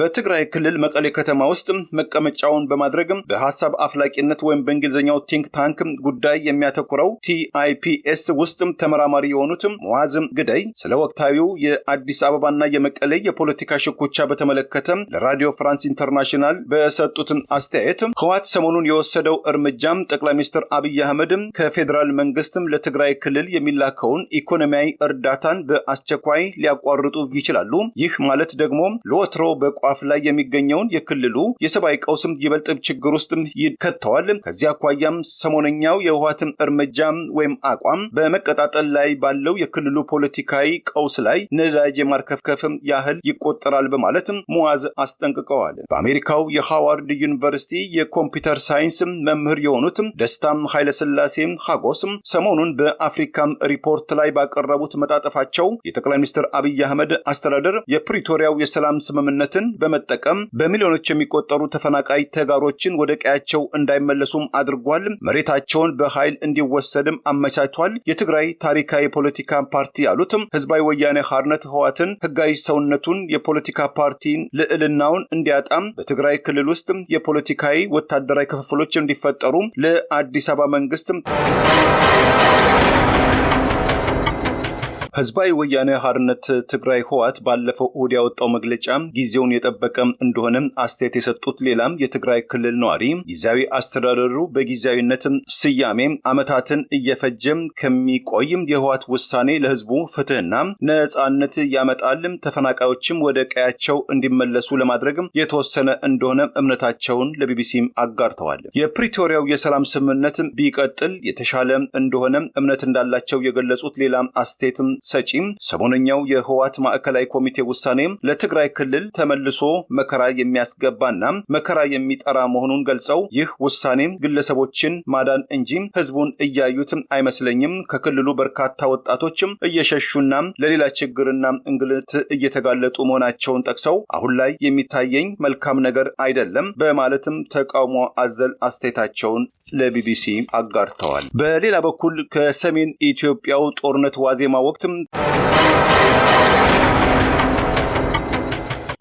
በትግራይ ክልል መቀሌ ከተማ ውስጥ መቀመጫውን በማድረግ በሐሳብ አፍላቂነት ወይም በእንግሊዝኛው ቲንክ ታንክ ጉዳይ የሚያተኩረው TIPS ውስጥ ተመራማሪ የሆኑት ሙዓዝ ግደይ ስለ ወቅታዊው የአዲስ አበባና የመቀሌ የፖለቲካ ሽኩቻ በተመለከተ ለራዲዮ ፍራንስ ኢንተርናሽናል በሰጡት አስተያየት ህወሓት ሰሞኑን የወሰደው እርምጃም ጠቅላይ ሚኒስትር አብይ አህመድ ከፌደራል መንግስት ለትግራይ ክልል የሚላከውን ኢኮኖሚያዊ እርዳታን በአስቸኳይ ሊያቋርጡ ይችላሉ። ይህ ማለት ደግሞ ለወትሮ በቋፍ ላይ የሚገኘውን የክልሉ የሰብአዊ ቀውስም ይበልጥ ችግር ውስጥ ይከተዋል። ከዚያ አኳያም ሰሞነኛው የህወሓት እርምጃ ወይም አቋም በመቀጣጠል ላይ ባለው የክልሉ ፖለቲካዊ ቀውስ ላይ ነዳጅ የማርከፍከፍ ያህል ይቆጠራል በማለት ሙዓዝ አስጠንቅቀዋል። በአሜሪካው የሃዋርድ ዩኒቨርሲቲ የኮምፒውተር ሳይንስ መምህር የሆኑት ደስታም ኃይለስላሴ ሀጎስ ሰሞኑን በአፍሪካ ሪፖርት ላይ ባቀረቡት መጣጠፋቸው የጠቅላይ ሚኒስትር አብይ አህመድ አስተዳደር የፕሪቶሪያው የሰላም ስምምነትን በመጠቀም በሚሊዮኖች የሚቆጠሩ ተፈናቃይ ተጋሮችን ወደ ቀያቸው እንዳይመለሱም አድርጓል። መሬታቸውን በኃይል እንዲወሰድም አመቻችቷል። የትግራይ ታሪካዊ የፖለቲካ ፓርቲ ያሉትም ህዝባዊ ወያኔ ሓርነት ህወሓትን ህጋዊ ሰውነቱን የፖለቲካ ፓርቲን ልዕልናውን እንዲያጣም በትግራይ ክልል ውስጥ የፖለቲካዊ ወታደራዊ ክፍፍሎች እንዲፈጠሩ ለአዲስ አበባ መንግስት ህዝባዊ ወያኔ ሓርነት ትግራይ ህወሓት ባለፈው እሁድ ያወጣው መግለጫ ጊዜውን የጠበቀ እንደሆነ አስተያየት የሰጡት ሌላም የትግራይ ክልል ነዋሪ ጊዜያዊ አስተዳደሩ በጊዜያዊነት ስያሜ ዓመታትን እየፈጀም ከሚቆይ የህወሓት ውሳኔ ለህዝቡ ፍትህና ነጻነት ያመጣል፣ ተፈናቃዮችም ወደ ቀያቸው እንዲመለሱ ለማድረግ የተወሰነ እንደሆነ እምነታቸውን ለቢቢሲ አጋርተዋል። የፕሪቶሪያው የሰላም ስምምነት ቢቀጥል የተሻለ እንደሆነ እምነት እንዳላቸው የገለጹት ሌላም አስተያየት ሰጪም ሰሞነኛው የህወሓት ማዕከላዊ ኮሚቴ ውሳኔ ለትግራይ ክልል ተመልሶ መከራ የሚያስገባና መከራ የሚጠራ መሆኑን ገልጸው ይህ ውሳኔ ግለሰቦችን ማዳን እንጂ ህዝቡን እያዩት አይመስለኝም። ከክልሉ በርካታ ወጣቶችም እየሸሹና ለሌላ ችግርና እንግልት እየተጋለጡ መሆናቸውን ጠቅሰው አሁን ላይ የሚታየኝ መልካም ነገር አይደለም በማለትም ተቃውሞ አዘል አስተያየታቸውን ለቢቢሲ አጋርተዋል። በሌላ በኩል ከሰሜን ኢትዮጵያው ጦርነት ዋዜማ ወቅት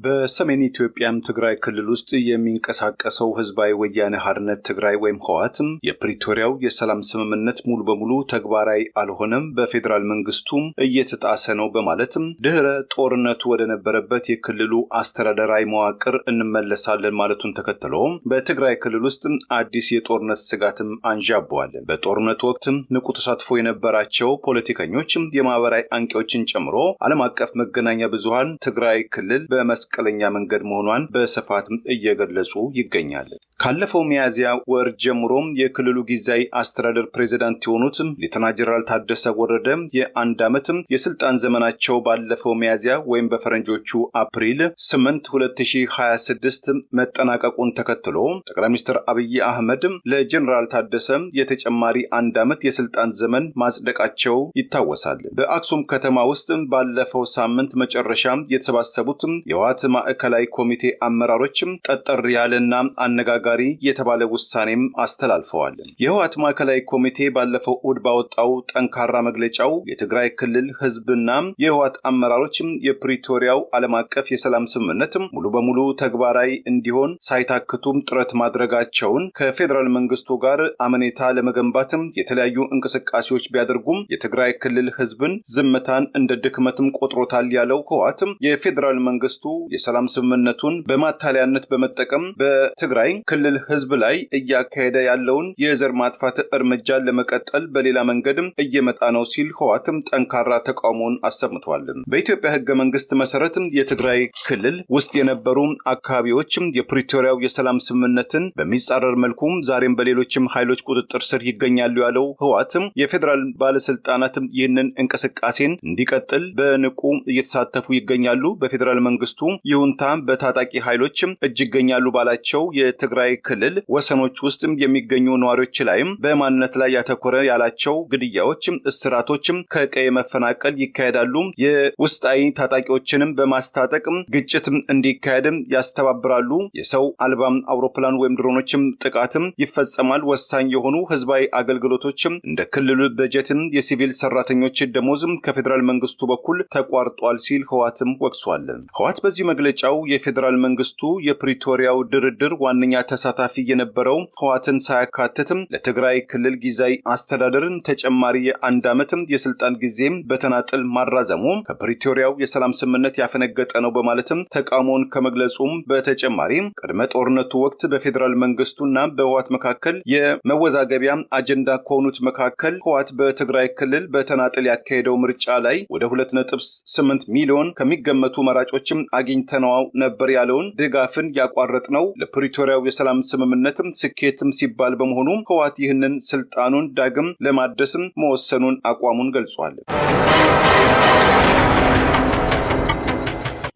በሰሜን ኢትዮጵያም ትግራይ ክልል ውስጥ የሚንቀሳቀሰው ህዝባዊ ወያኔ ሓርነት ትግራይ ወይም ህወሓት የፕሪቶሪያው የሰላም ስምምነት ሙሉ በሙሉ ተግባራዊ አልሆነም፣ በፌዴራል መንግስቱም እየተጣሰ ነው በማለት ድህረ ጦርነቱ ወደ ነበረበት የክልሉ አስተዳደራዊ መዋቅር እንመለሳለን ማለቱን ተከትሎ በትግራይ ክልል ውስጥ አዲስ የጦርነት ስጋትም አንዣቧል። በጦርነቱ ወቅት ንቁ ተሳትፎ የነበራቸው ፖለቲከኞች፣ የማህበራዊ አንቂዎችን ጨምሮ ዓለም አቀፍ መገናኛ ብዙሃን ትግራይ ክልል በመስቀለኛ መንገድ መሆኗን በስፋት እየገለጹ ይገኛል። ካለፈው ሚያዝያ ወር ጀምሮም የክልሉ ጊዜያዊ አስተዳደር ፕሬዝዳንት የሆኑት ሌተናንት ጀነራል ታደሰ ወረደ የአንድ ዓመት የስልጣን ዘመናቸው ባለፈው ሚያዝያ ወይም በፈረንጆቹ አፕሪል 8 2026 መጠናቀቁን ተከትሎ ጠቅላይ ሚኒስትር አብይ አህመድ ለጀነራል ታደሰ የተጨማሪ አንድ ዓመት የስልጣን ዘመን ማጽደቃቸው ይታወሳል። በአክሱም ከተማ ውስጥ ባለፈው ሳምንት መጨረሻ የተሰባሰቡት የህወሓት ማዕከላዊ ኮሚቴ አመራሮችም ጠጠር ያለና አነጋጋሪ የተባለ ውሳኔም አስተላልፈዋል። የህወሓት ማዕከላዊ ኮሚቴ ባለፈው እሁድ ባወጣው ጠንካራ መግለጫው የትግራይ ክልል ህዝብና የህወሓት አመራሮችም የፕሪቶሪያው ዓለም አቀፍ የሰላም ስምምነት ሙሉ በሙሉ ተግባራዊ እንዲሆን ሳይታክቱም ጥረት ማድረጋቸውን ከፌዴራል መንግስቱ ጋር አመኔታ ለመገንባትም የተለያዩ እንቅስቃሴዎች ቢያደርጉም የትግራይ ክልል ህዝብን ዝምታን እንደ ድክመትም ቆጥሮታል ያለው ህወሓት የፌዴራል መንግስቱ የሰላም ስምምነቱን በማታለያነት በመጠቀም በትግራይ ክልል ህዝብ ላይ እያካሄደ ያለውን የዘር ማጥፋት እርምጃን ለመቀጠል በሌላ መንገድም እየመጣ ነው ሲል ህወሓትም ጠንካራ ተቃውሞን አሰምቷል። በኢትዮጵያ ህገ መንግስት መሰረት የትግራይ ክልል ውስጥ የነበሩ አካባቢዎችም የፕሪቶሪያው የሰላም ስምምነትን በሚጻረር መልኩ ዛሬም በሌሎችም ኃይሎች ቁጥጥር ስር ይገኛሉ ያለው ህወሓትም የፌዴራል ባለስልጣናትም ይህንን እንቅስቃሴን እንዲቀጥል በንቁ እየተሳተፉ ይገኛሉ። በፌዴራል መንግስቱ ይሁንታ በታጣቂ ኃይሎችም እጅ ይገኛሉ ባላቸው የትግራይ ክልል ወሰኖች ውስጥ የሚገኙ ነዋሪዎች ላይም በማንነት ላይ ያተኮረ ያላቸው ግድያዎችም፣ እስራቶችም፣ ከቀየ መፈናቀል ይካሄዳሉ። የውስጣዊ ታጣቂዎችንም በማስታጠቅ ግጭት እንዲካሄድም ያስተባብራሉ። የሰው አልባም አውሮፕላን ወይም ድሮኖችም ጥቃትም ይፈጸማል። ወሳኝ የሆኑ ህዝባዊ አገልግሎቶችም እንደ ክልሉ በጀትም የሲቪል ሰራተኞች ደሞዝም ከፌዴራል መንግስቱ በኩል ተቋርጧል ሲል ህወሓትም ወቅሷል። ህወሓት በዚህ በዚህ መግለጫው የፌዴራል መንግስቱ የፕሪቶሪያው ድርድር ዋነኛ ተሳታፊ የነበረው ህወሓትን ሳያካትትም ለትግራይ ክልል ጊዜያዊ አስተዳደርን ተጨማሪ የአንድ ዓመት የስልጣን ጊዜም በተናጥል ማራዘሙ ከፕሪቶሪያው የሰላም ስምምነት ያፈነገጠ ነው በማለትም ተቃውሞውን ከመግለጹም በተጨማሪ ቅድመ ጦርነቱ ወቅት በፌዴራል መንግስቱና በህወሓት መካከል የመወዛገቢያ አጀንዳ ከሆኑት መካከል ህወሓት በትግራይ ክልል በተናጥል ያካሄደው ምርጫ ላይ ወደ 2.8 ሚሊዮን ከሚገመቱ መራጮችም አግኝተነው ነበር ያለውን ድጋፍን ያቋረጥነው ለፕሪቶሪያው የሰላም ስምምነትም ስኬትም ሲባል በመሆኑ ህወሓት ይህንን ስልጣኑን ዳግም ለማደስም መወሰኑን አቋሙን ገልጿል።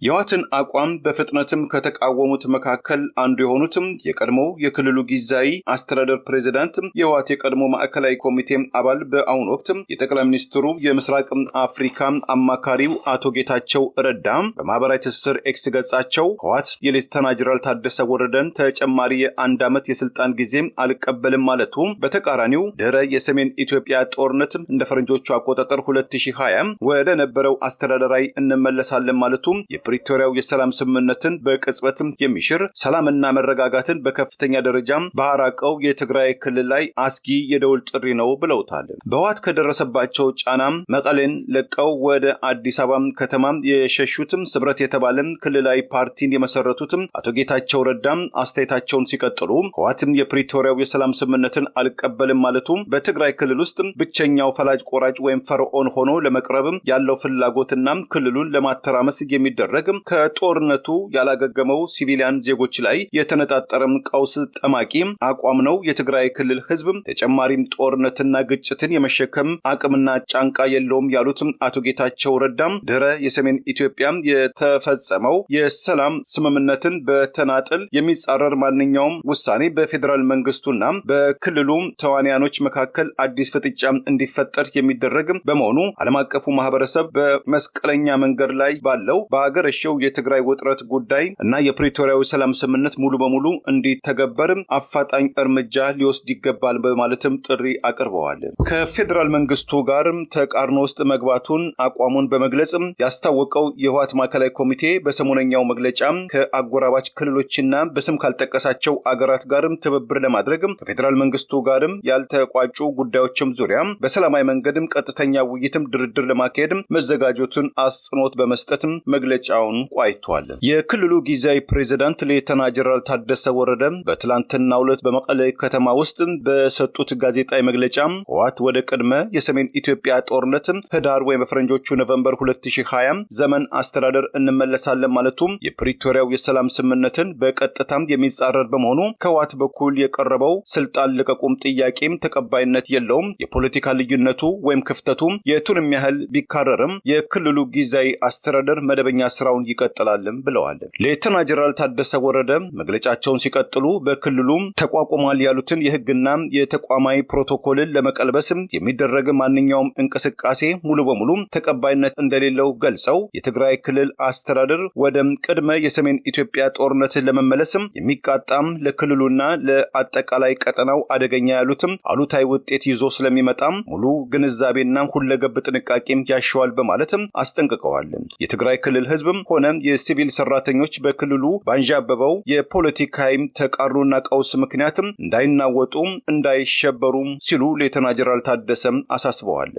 የህወሓትን አቋም በፍጥነትም ከተቃወሙት መካከል አንዱ የሆኑትም የቀድሞው የክልሉ ጊዜያዊ አስተዳደር ፕሬዝዳንት የህወሓት የቀድሞ ማዕከላዊ ኮሚቴ አባል በአሁኑ ወቅት የጠቅላይ ሚኒስትሩ የምስራቅ አፍሪካ አማካሪው አቶ ጌታቸው ረዳ በማህበራዊ ትስስር ኤክስ ገጻቸው ህወሓት የሌተና ጀነራል ታደሰ ወረደን ተጨማሪ የአንድ ዓመት የስልጣን ጊዜ አልቀበልም ማለቱ በተቃራኒው ድህረ የሰሜን ኢትዮጵያ ጦርነት እንደ ፈረንጆቹ አቆጣጠር 2020 ወደ ነበረው አስተዳደራዊ እንመለሳለን ማለቱ የፕሪቶሪያው የሰላም ስምምነትን በቅጽበትም የሚሽር ሰላምና መረጋጋትን በከፍተኛ ደረጃም ባራቀው የትግራይ ክልል ላይ አስጊ የደውል ጥሪ ነው ብለውታል። በህወሓት ከደረሰባቸው ጫናም መቀሌን ለቀው ወደ አዲስ አበባ ከተማ የሸሹትም ስብረት የተባለም ክልላዊ ፓርቲን የመሰረቱትም አቶ ጌታቸው ረዳም አስተያየታቸውን ሲቀጥሉ ህወሓትም የፕሪቶሪያው የሰላም ስምምነትን አልቀበልም ማለቱ በትግራይ ክልል ውስጥ ብቸኛው ፈላጭ ቆራጭ ወይም ፈርዖን ሆኖ ለመቅረብም ያለው ፍላጎትና ክልሉን ለማተራመስ የሚደረግ ከጦርነቱ ያላገገመው ሲቪሊያን ዜጎች ላይ የተነጣጠረም ቀውስ ጠማቂ አቋም ነው። የትግራይ ክልል ህዝብ ተጨማሪም ጦርነትና ግጭትን የመሸከም አቅምና ጫንቃ የለውም ያሉት አቶ ጌታቸው ረዳም ድህረ የሰሜን ኢትዮጵያ የተፈጸመው የሰላም ስምምነትን በተናጥል የሚጻረር ማንኛውም ውሳኔ በፌዴራል መንግስቱና በክልሉ ተዋንያኖች መካከል አዲስ ፍጥጫ እንዲፈጠር የሚደረግ በመሆኑ ዓለም አቀፉ ማህበረሰብ በመስቀለኛ መንገድ ላይ ባለው በአገረሸው የትግራይ ውጥረት ጉዳይ እና የፕሪቶሪያው ሰላም ስምምነት ሙሉ በሙሉ እንዲተገበር አፋጣኝ እርምጃ ሊወስድ ይገባል በማለትም ጥሪ አቅርበዋል። ከፌዴራል መንግስቱ ጋር ተቃርኖ ውስጥ መግባቱን አቋሙን በመግለጽ ያስታወቀው የህወሓት ማዕከላዊ ኮሚቴ በሰሞነኛው መግለጫ ከአጎራባች ክልሎችና በስም ካልጠቀሳቸው አገራት ጋርም ትብብር ለማድረግ ከፌዴራል መንግስቱ ጋርም ያልተቋጩ ጉዳዮችም ዙሪያ በሰላማዊ መንገድም ቀጥተኛ ውይይትም ድርድር ለማካሄድ መዘጋጀቱን አጽንኦት በመስጠትም መግለጫውን ቋይቷል። የክልሉ ጊዜያዊ ፕሬዝዳንት ሌተና ጀነራል ታደሰ ወረደ በትላንትናው ዕለት በመቀሌ ከተማ ውስጥ በሰጡት ጋዜጣዊ መግለጫ ህወሓት ወደ ቅድመ የሰሜን ኢትዮጵያ ጦርነት ህዳር ወይም በፈረንጆቹ ኖቬምበር 2020 ዘመን አስተዳደር እንመለሳለን ማለቱም የፕሪቶሪያው የሰላም ስምምነትን በቀጥታም የሚጻረር በመሆኑ ከህወሓት በኩል የቀረበው ስልጣን ልቀቁም ጥያቄም ተቀባይነት የለውም። የፖለቲካ ልዩነቱ ወይም ክፍተቱ የቱንም ያህል ቢካረርም የክልሉ ጊዜያዊ አስተዳደር መደበኛ ስራውን ይቀጥላልም ብለዋል። ሌተና ጀነራል ታደሰ ወረደ መግለጫቸውን ሲቀጥሉ በክልሉ ተቋቁሟል ያሉትን የህግና የተቋማዊ ፕሮቶኮልን ለመቀልበስም የሚደረግ ማንኛውም እንቅስቃሴ ሙሉ በሙሉ ተቀባይነት እንደሌለው ገልጸው የትግራይ ክልል አስተዳደር ወደ ቅድመ የሰሜን ኢትዮጵያ ጦርነትን ለመመለስም የሚቃጣም ለክልሉና ለአጠቃላይ ቀጠናው አደገኛ ያሉትም አሉታዊ ውጤት ይዞ ስለሚመጣም ሙሉ ግንዛቤና ሁለገብ ጥንቃቄም ያሻዋል በማለትም አስጠንቅቀዋል። የትግራይ ክልል ህዝብም ሆነ የሲቪል ሰራተኞች በክልሉ ባንዣበበው የፖለቲካዊም ተቃርኖና ቀውስ ምክንያትም እንዳይናወጡ እንዳይሸበሩ ሲሉ ሌተና ጀነራል ታደሰም አሳስበዋል።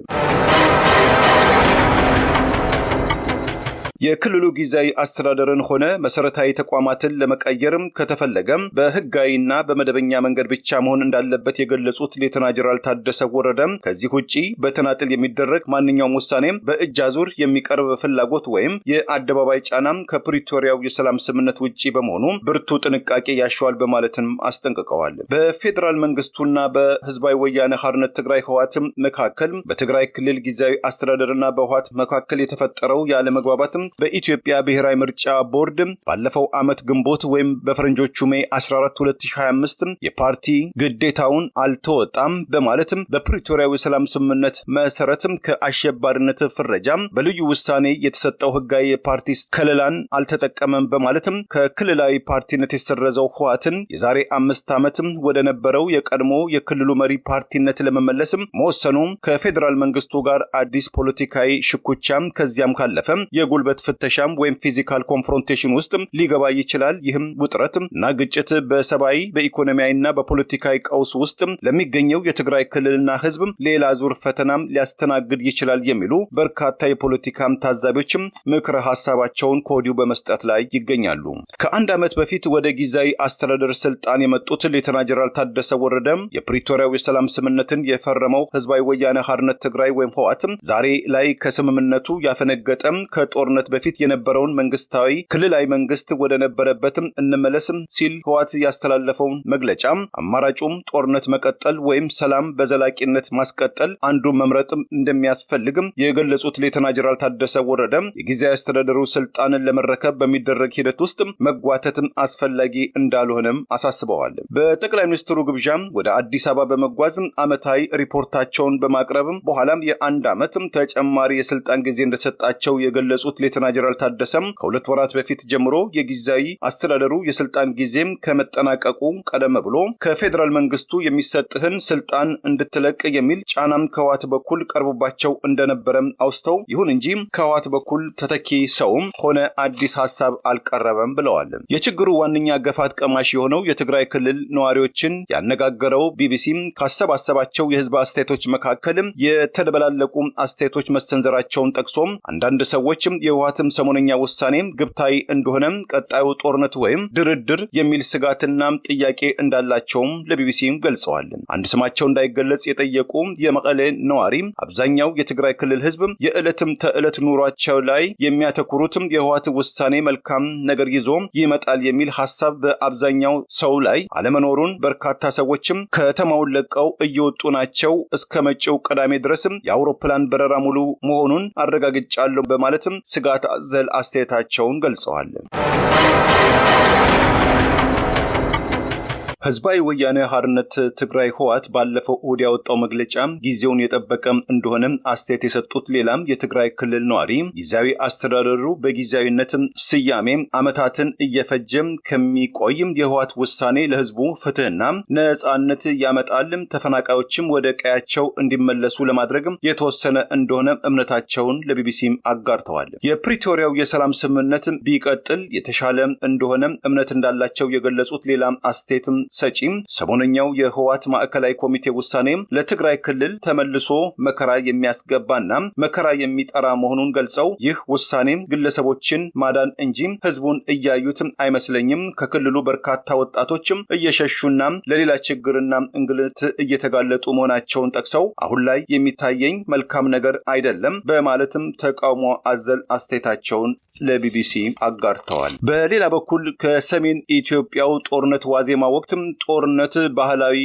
የክልሉ ጊዜያዊ አስተዳደርን ሆነ መሰረታዊ ተቋማትን ለመቀየርም ከተፈለገም በህጋዊና በመደበኛ መንገድ ብቻ መሆን እንዳለበት የገለጹት ሌተና ጀነራል ታደሰ ወረደ ከዚህ ውጪ በተናጥል የሚደረግ ማንኛውም ውሳኔም በእጅ አዙር የሚቀርብ ፍላጎት ወይም የአደባባይ ጫናም ከፕሪቶሪያው የሰላም ስምምነት ውጪ በመሆኑ ብርቱ ጥንቃቄ ያሻዋል በማለትም አስጠንቅቀዋል። በፌዴራል መንግስቱና በህዝባዊ ወያነ ሓርነት ትግራይ ህወሓት መካከል በትግራይ ክልል ጊዜያዊ አስተዳደርና በህወሓት መካከል የተፈጠረው ያለመግባባትም በኢትዮጵያ ብሔራዊ ምርጫ ቦርድ ባለፈው ዓመት ግንቦት ወይም በፈረንጆቹ ሜይ 14 2025 የፓርቲ ግዴታውን አልተወጣም በማለትም በፕሪቶሪያው የሰላም ስምምነት መሰረትም ከአሸባሪነት ፍረጃም በልዩ ውሳኔ የተሰጠው ህጋዊ የፓርቲ ከለላን አልተጠቀመም በማለትም ከክልላዊ ፓርቲነት የተሰረዘው ህወሓትን የዛሬ 5 ዓመትም ወደ ነበረው የቀድሞ የክልሉ መሪ ፓርቲነት ለመመለስም መወሰኑ ከፌዴራል መንግስቱ ጋር አዲስ ፖለቲካዊ ሽኩቻም ከዚያም ካለፈም የጉልበት የንብረት ፍተሻም ወይም ፊዚካል ኮንፍሮንቴሽን ውስጥ ሊገባ ይችላል። ይህም ውጥረት እና ግጭት በሰብአዊ በኢኮኖሚያዊና በፖለቲካዊ ቀውስ ውስጥ ለሚገኘው የትግራይ ክልልና ህዝብ ሌላ ዙር ፈተናም ሊያስተናግድ ይችላል የሚሉ በርካታ የፖለቲካም ታዛቢዎችም ምክረ ሐሳባቸውን ከወዲሁ በመስጠት ላይ ይገኛሉ። ከአንድ ዓመት በፊት ወደ ጊዜያዊ አስተዳደር ስልጣን የመጡት ሌተና ጀነራል ታደሰ ወረደ የፕሪቶሪያው የሰላም ስምምነትን የፈረመው ህዝባዊ ወያነ ሓርነት ትግራይ ወይም ህወሓት ዛሬ ላይ ከስምምነቱ ያፈነገጠ ከጦርነት በፊት የነበረውን መንግስታዊ ክልላዊ መንግስት ወደ ነበረበትም እንመለስም ሲል ህወሓት ያስተላለፈው መግለጫ አማራጩም ጦርነት መቀጠል ወይም ሰላም በዘላቂነት ማስቀጠል አንዱ መምረጥም እንደሚያስፈልግም የገለጹት ሌተና ጀነራል ታደሰ ወረደ የጊዜያዊ አስተዳደሩ ስልጣንን ለመረከብ በሚደረግ ሂደት ውስጥ መጓተትም አስፈላጊ እንዳልሆነም አሳስበዋል። በጠቅላይ ሚኒስትሩ ግብዣም ወደ አዲስ አበባ በመጓዝ ዓመታዊ ሪፖርታቸውን በማቅረብ በኋላም የአንድ ዓመት ተጨማሪ የስልጣን ጊዜ እንደተሰጣቸው የገለጹት ሌተና ጀነራል ታደሰም ከሁለት ወራት በፊት ጀምሮ የጊዜያዊ አስተዳደሩ የስልጣን ጊዜም ከመጠናቀቁ ቀደም ብሎ ከፌዴራል መንግስቱ የሚሰጥህን ስልጣን እንድትለቅ የሚል ጫናም ከህወሓት በኩል ቀርቦባቸው እንደነበረም አውስተው ይሁን እንጂ ከህወሓት በኩል ተተኪ ሰውም ሆነ አዲስ ሐሳብ አልቀረበም ብለዋል። የችግሩ ዋነኛ ገፋት ቀማሽ የሆነው የትግራይ ክልል ነዋሪዎችን ያነጋገረው ቢቢሲ ካሰባሰባቸው የህዝብ አስተያየቶች መካከል የተደበላለቁ አስተያየቶች መሰንዘራቸውን ጠቅሶም አንዳንድ ሰዎችም የህወሓትም ሰሞነኛ ውሳኔ ግብታዊ እንደሆነ ቀጣዩ ጦርነት ወይም ድርድር የሚል ስጋትና ጥያቄ እንዳላቸውም ለቢቢሲ ገልጸዋል። አንድ ስማቸው እንዳይገለጽ የጠየቁ የመቀሌ ነዋሪ አብዛኛው የትግራይ ክልል ህዝብ የዕለትም ተዕለት ኑሯቸው ላይ የሚያተኩሩትም የህወሓት ውሳኔ መልካም ነገር ይዞ ይመጣል የሚል ሐሳብ በአብዛኛው ሰው ላይ አለመኖሩን በርካታ ሰዎችም ከተማውን ለቀው እየወጡ ናቸው። እስከ መጪው ቅዳሜ ድረስም የአውሮፕላን በረራ ሙሉ መሆኑን አረጋግጫለሁ በማለትም ስጋት አዘል አስተያየታቸውን ገልጸዋል። ህዝባዊ ወያነ ሓርነት ትግራይ ህወሓት ባለፈው እሁድ ያወጣው መግለጫ ጊዜውን የጠበቀም እንደሆነ አስተያየት የሰጡት ሌላም የትግራይ ክልል ነዋሪ ጊዜያዊ አስተዳደሩ በጊዜያዊነት ስያሜ ዓመታትን እየፈጀም ከሚቆይም የህወሓት ውሳኔ ለህዝቡ ፍትህና ነጻነት ያመጣል፣ ተፈናቃዮችም ወደ ቀያቸው እንዲመለሱ ለማድረግ የተወሰነ እንደሆነ እምነታቸውን ለቢቢሲ አጋርተዋል። የፕሪቶሪያው የሰላም ስምምነት ቢቀጥል የተሻለ እንደሆነ እምነት እንዳላቸው የገለጹት ሌላም አስተያየትም ሰጪም ሰሞነኛው የህወሓት ማዕከላዊ ኮሚቴ ውሳኔ ለትግራይ ክልል ተመልሶ መከራ የሚያስገባና መከራ የሚጠራ መሆኑን ገልጸው ይህ ውሳኔ ግለሰቦችን ማዳን እንጂ ህዝቡን እያዩት አይመስለኝም። ከክልሉ በርካታ ወጣቶችም እየሸሹና ለሌላ ችግርና እንግልት እየተጋለጡ መሆናቸውን ጠቅሰው አሁን ላይ የሚታየኝ መልካም ነገር አይደለም በማለትም ተቃውሞ አዘል አስተያየታቸውን ለቢቢሲ አጋርተዋል። በሌላ በኩል ከሰሜን ኢትዮጵያው ጦርነት ዋዜማ ወቅት ጦርነት ባህላዊ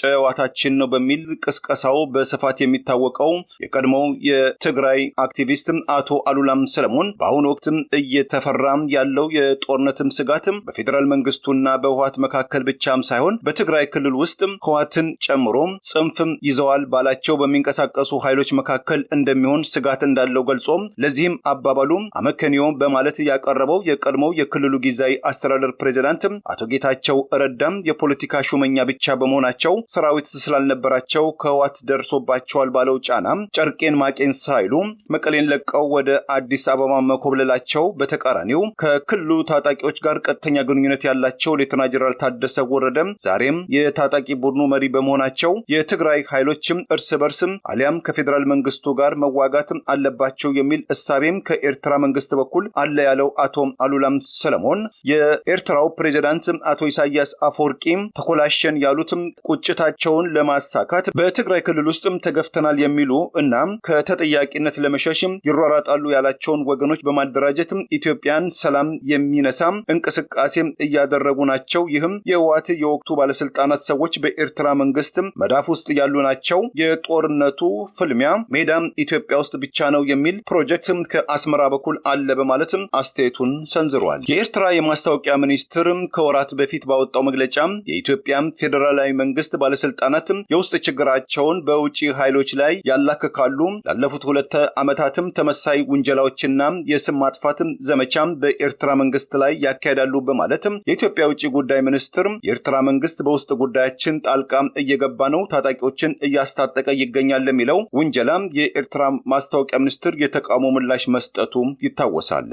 ጨዋታችን ነው በሚል ቅስቀሳው በስፋት የሚታወቀው የቀድሞው የትግራይ አክቲቪስት አቶ አሉላም ሰለሞን በአሁኑ ወቅት እየተፈራ ያለው የጦርነትም ስጋት በፌዴራል መንግስቱና በህወሓት መካከል ብቻም ሳይሆን በትግራይ ክልል ውስጥ ህወሓትን ጨምሮ ጽንፍም ይዘዋል ባላቸው በሚንቀሳቀሱ ኃይሎች መካከል እንደሚሆን ስጋት እንዳለው ገልጾ ለዚህም አባባሉ አመከንዮ በማለት ያቀረበው የቀድሞው የክልሉ ጊዜያዊ አስተዳደር ፕሬዝዳንት አቶ ጌታቸው ረዳም የፖለቲካ ሹመኛ ብቻ በመሆናቸው ሰራዊት ስላልነበራቸው ከህወሓት ደርሶባቸዋል ባለው ጫና ጨርቄን ማቄን ሳይሉ መቀሌን ለቀው ወደ አዲስ አበባ መኮብለላቸው፣ በተቃራኒው ከክልሉ ታጣቂዎች ጋር ቀጥተኛ ግንኙነት ያላቸው ሌተና ጀነራል ታደሰ ወረደ ዛሬም የታጣቂ ቡድኑ መሪ በመሆናቸው የትግራይ ኃይሎችም እርስ በርስም አሊያም ከፌዴራል መንግስቱ ጋር መዋጋት አለባቸው የሚል እሳቤም ከኤርትራ መንግስት በኩል አለ ያለው አቶ አሉላም ሰለሞን የኤርትራው ፕሬዝዳንት አቶ ኢሳያስ አፈወርቂም ተኮላሸን ያሉትም ቁጭታቸውን ለማሳካት በትግራይ ክልል ውስጥም ተገፍተናል የሚሉ እና ከተጠያቂነት ለመሸሽም ይሯራጣሉ ያላቸውን ወገኖች በማደራጀት ኢትዮጵያን ሰላም የሚነሳም እንቅስቃሴ እያደረጉ ናቸው። ይህም የህወሓት የወቅቱ ባለስልጣናት ሰዎች በኤርትራ መንግስት መዳፍ ውስጥ ያሉ ናቸው። የጦርነቱ ፍልሚያ ሜዳም ኢትዮጵያ ውስጥ ብቻ ነው የሚል ፕሮጀክት ከአስመራ በኩል አለ በማለት አስተያየቱን ሰንዝሯል። የኤርትራ የማስታወቂያ ሚኒስትር ከወራት በፊት ባወጣው መግለጫ የኢትዮጵያ ፌዴራላዊ መንግስት ባለስልጣናት የውስጥ ችግራቸውን በውጪ ኃይሎች ላይ ያላክካሉ። ላለፉት 2 ዓመታትም ተመሳይ ውንጀላዎችና የስም ማጥፋት ዘመቻ በኤርትራ መንግስት ላይ ያካሄዳሉ በማለት የኢትዮጵያ ውጪ ጉዳይ ሚኒስትር የኤርትራ መንግስት በውስጥ ጉዳያችን ጣልቃ እየገባ ነው፣ ታጣቂዎችን እያስታጠቀ ይገኛል ለሚለው ውንጀላ የኤርትራ ማስታወቂያ ሚኒስትር የተቃውሞ ምላሽ መስጠቱ ይታወሳል።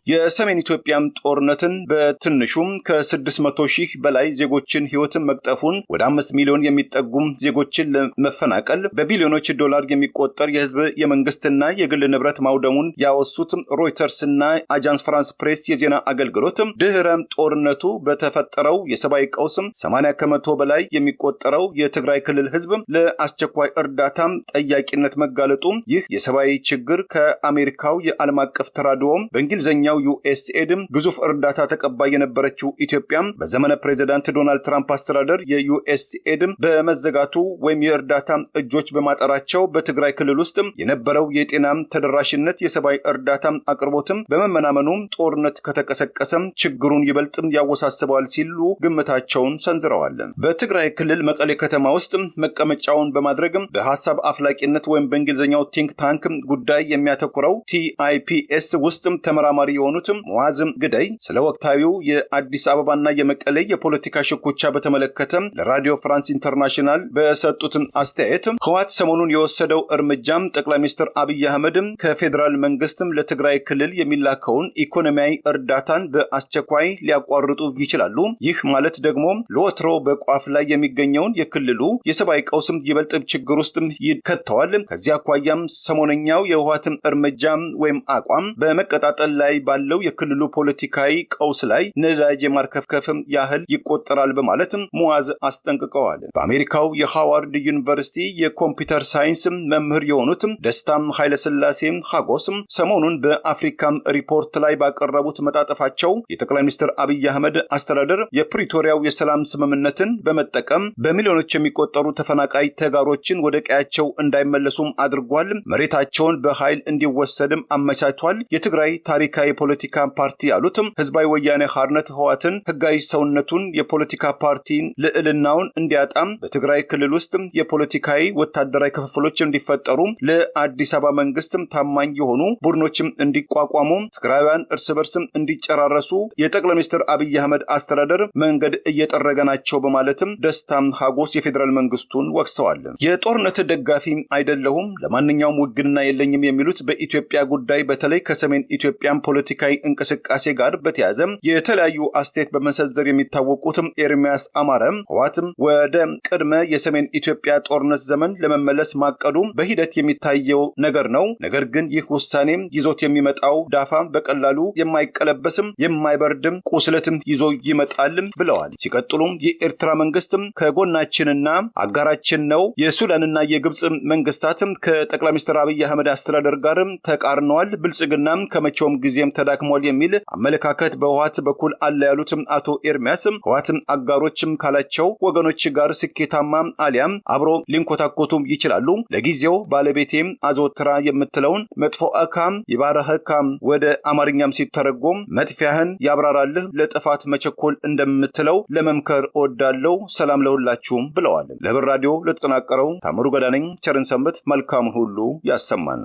የሰሜን ኢትዮጵያም ጦርነትን በትንሹም ከ600,000 በላይ ዜጎችን ህይወትን መቅጠፉን ወደ 5 ሚሊዮን የሚጠጉም ዜጎችን ለመፈናቀል በቢሊዮኖች ዶላር የሚቆጠር የህዝብ የመንግስትና የግል ንብረት ማውደሙን ያወሱት ሮይተርስ እና አጃንስ ፍራንስ ፕሬስ የዜና አገልግሎት ድህረ ጦርነቱ በተፈጠረው የሰብአዊ ቀውስ 80% በላይ የሚቆጠረው የትግራይ ክልል ህዝብ ለአስቸኳይ እርዳታ ጠያቂነት መጋለጡ ይህ የሰብአዊ ችግር ከአሜሪካው የዓለም አቀፍ ተራድኦ በእንግሊዝኛ USAID ግዙፍ እርዳታ ተቀባይ የነበረችው ኢትዮጵያ በዘመነ ፕሬዝዳንት ዶናልድ ትራምፕ አስተዳደር የUSAID በመዘጋቱ ወይም የእርዳታ እጆች በማጠራቸው በትግራይ ክልል ውስጥ የነበረው የጤና ተደራሽነት የሰብአዊ እርዳታ አቅርቦትም በመመናመኑ ጦርነት ከተቀሰቀሰ ችግሩን ይበልጥ ያወሳስበዋል ሲሉ ግምታቸውን ሰንዝረዋል። በትግራይ ክልል መቀሌ ከተማ ውስጥ መቀመጫውን በማድረግ በሐሳብ አፍላቂነት ወይም በእንግሊዝኛው ቲንክ ታንክ ጉዳይ የሚያተኩረው TIPS ውስጥ ተመራማሪ የሆኑትም ሙዓዝ ግደይ ስለ ወቅታዊው የአዲስ አበባና የመቀሌ የፖለቲካ ሽኩቻ በተመለከተ ለራዲዮ ፍራንስ ኢንተርናሽናል በሰጡት አስተያየት ህወሓት ሰሞኑን የወሰደው እርምጃም ጠቅላይ ሚኒስትር አብይ አህመድ ከፌዴራል መንግስትም ለትግራይ ክልል የሚላከውን ኢኮኖሚያዊ እርዳታን በአስቸኳይ ሊያቋርጡ ይችላሉ። ይህ ማለት ደግሞ ለወትሮ በቋፍ ላይ የሚገኘውን የክልሉ የሰብአዊ ቀውስም ይበልጥ ችግር ውስጥ ይከተዋል። ከዚያ አኳያም ሰሞነኛው የህወሓት እርምጃ ወይም አቋም በመቀጣጠል ላይ ባለው የክልሉ ፖለቲካዊ ቀውስ ላይ ነዳጅ የማርከፍከፍም ያህል ይቆጠራል በማለት ሙዓዝ አስጠንቅቀዋል። በአሜሪካው የሃዋርድ ዩኒቨርሲቲ የኮምፒውተር ሳይንስ መምህር የሆኑት ደስታም ኃይለስላሴ ሀጎስ ሰሞኑን በአፍሪካም ሪፖርት ላይ ባቀረቡት መጣጠፋቸው የጠቅላይ ሚኒስትር አብይ አህመድ አስተዳደር የፕሪቶሪያው የሰላም ስምምነትን በመጠቀም በሚሊዮኖች የሚቆጠሩ ተፈናቃይ ተጋሮችን ወደ ቀያቸው እንዳይመለሱም አድርጓል። መሬታቸውን በኃይል እንዲወሰድም አመቻችቷል። የትግራይ ታሪካዊ የፖለቲካ ፓርቲ ያሉትም ህዝባዊ ወያኔ ሓርነት ህወሓትን ህጋዊ ሰውነቱን የፖለቲካ ፓርቲን ልዕልናውን እንዲያጣም በትግራይ ክልል ውስጥ የፖለቲካዊ ወታደራዊ ክፍፍሎች እንዲፈጠሩ ለአዲስ አበባ መንግስት ታማኝ የሆኑ ቡድኖችም እንዲቋቋሙ ትግራውያን እርስ በርስም እንዲጨራረሱ የጠቅላይ ሚኒስትር አብይ አህመድ አስተዳደር መንገድ እየጠረገ ናቸው በማለትም ደስታም ሀጎስ የፌዴራል መንግስቱን ወቅሰዋል። የጦርነት ደጋፊ አይደለሁም፣ ለማንኛውም ውግንና የለኝም የሚሉት በኢትዮጵያ ጉዳይ በተለይ ከሰሜን ኢትዮጵያን ፖለቲካዊ እንቅስቃሴ ጋር በተያያዘ የተለያዩ አስተያየት በመሰንዘር የሚታወቁትም ኤርሚያስ አማረ ህወሓትም ወደ ቅድመ የሰሜን ኢትዮጵያ ጦርነት ዘመን ለመመለስ ማቀዱ በሂደት የሚታየው ነገር ነው። ነገር ግን ይህ ውሳኔ ይዞት የሚመጣው ዳፋ በቀላሉ የማይቀለበስም የማይበርድም ቁስለትም ይዞ ይመጣል ብለዋል። ሲቀጥሉም የኤርትራ መንግስትም ከጎናችንና አጋራችን ነው፣ የሱዳንና የግብጽ መንግስታትም ከጠቅላይ ሚኒስትር አብይ አህመድ አስተዳደር ጋር ተቃርነዋል፣ ብልጽግናም ከመቼውም ጊዜም ተዳክሟል የሚል አመለካከት በህወሓት በኩል አለ ያሉት አቶ ኤርሚያስ ህወሓት አጋሮችም ካላቸው ወገኖች ጋር ስኬታማ አሊያም አብሮ ሊንኮታኮቱም ይችላሉ። ለጊዜው ባለቤቴም አዘወትራ የምትለውን መጥፎ አካም ይባረህካም ወደ አማርኛም ሲተረጎም መጥፊያህን ያብራራልህ ለጥፋት መቸኮል እንደምትለው ለመምከር እወዳለሁ። ሰላም ለሁላችሁም ብለዋል። ለብር ራዲዮ ለተጠናቀረው ታምሩ ገዳነኝ ቸርን ሰንበት መልካም ሁሉ ያሰማን።